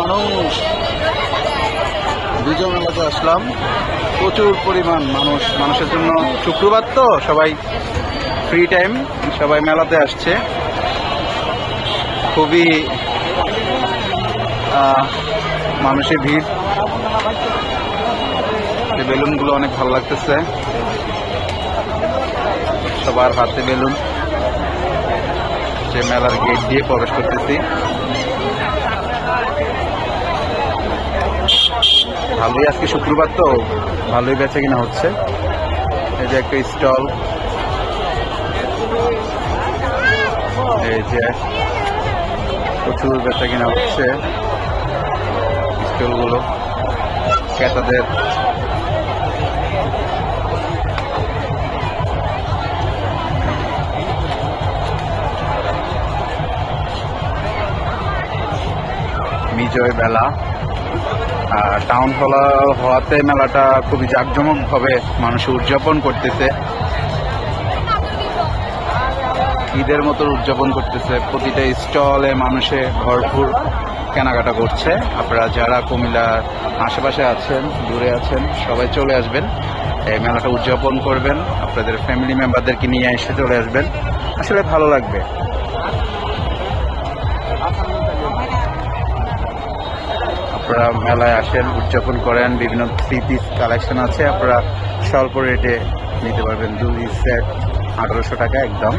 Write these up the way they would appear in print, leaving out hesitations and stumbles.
মানুষ দুজন মেলাতে আসলাম, প্রচুর পরিমাণ মানুষের জন্য শুক্রবার তো সবাই ফ্রি টাইম, সবাই মেলাতে আসছে। খুবই মানুষের ভিড়। বেলুনগুলো অনেক ভালো লাগতেছে, সবার হাতে বেলুন। যে মেলার গেট দিয়ে প্রবেশ করতেছি। ভালোই, আজকে শুক্রবার তো ভালোই বেচা কিনা হচ্ছে। এই যে একটা স্টল, এই যে প্রচুর বেচা কিনা হচ্ছে স্টলগুলো ক্রেতাদের। বিজয় মেলা টাউন হল হওয়াতে মেলাটা খুবই জাঁকজমকভাবে মানুষ উদযাপন করতেছে, ঈদের মতো উদযাপন করতেছে। প্রতিটা স্টলে মানুষে ভরপুর কেনাকাটা করছে। আপনারা যারা কুমিল্লার আশেপাশে আছেন, দূরে আছেন, সবাই চলে আসবেন, এই মেলাটা উদযাপন করবেন। আপনাদের ফ্যামিলি মেম্বারদেরকে নিয়ে এসে চলে আসবেন, আসলে ভালো লাগবে। আপনারা মেলায় আসেন, উদযাপন করেন। বিভিন্ন থ্রি পিস কালেকশন আছে, আপনারা স্বল্প রেটে নিতে পারবেন। 2 সেট 1800 টাকা একদম।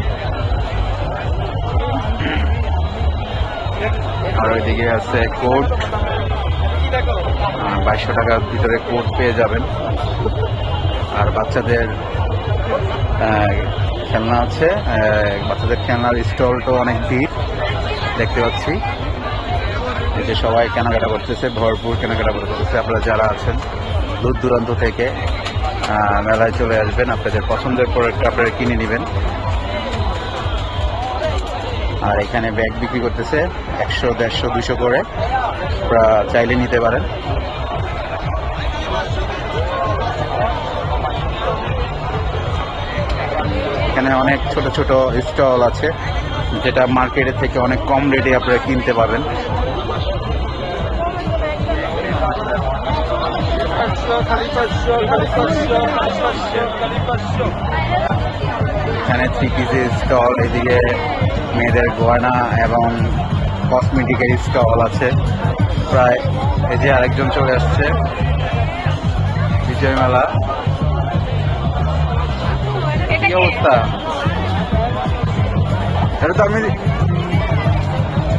আর ওইদিকে আছে কোট, 2200 টাকার ভিতরে কোট পেয়ে যাবেন। আর বাচ্চাদের খেলনা আছে, বাচ্চাদের খেলনার স্টলটাও অনেক ভিড় দেখতে পাচ্ছি। এতে সবাই কেনাকাটা করতেছে, ভরপুর কেনাকাটা করতেছে। আপনারা যারা আছেন দূর দূরান্ত থেকে মেলায় চলে আসবেন, আপনাদের পছন্দের প্রোডাক্ট আপনারা কিনে নেবেন। আর এখানে ব্যাগ বিক্রি করতেছে 100, 150, 200 করে, আপনারা চাইলে নিতে পারেন। এখানে অনেক ছোট ছোট স্টল আছে, যেটা মার্কেটের থেকে অনেক কম রেটে আপনারা কিনতে পারবেন। এখানে 3 পিসের স্টল, এদিকে মেয়েদের গয়না এবং কসমেটিকের স্টল আছে প্রায়। এই যে আরেকজন চলে আসছে, বিজয় মেলা। কি অবস্থা? এটা তো আমি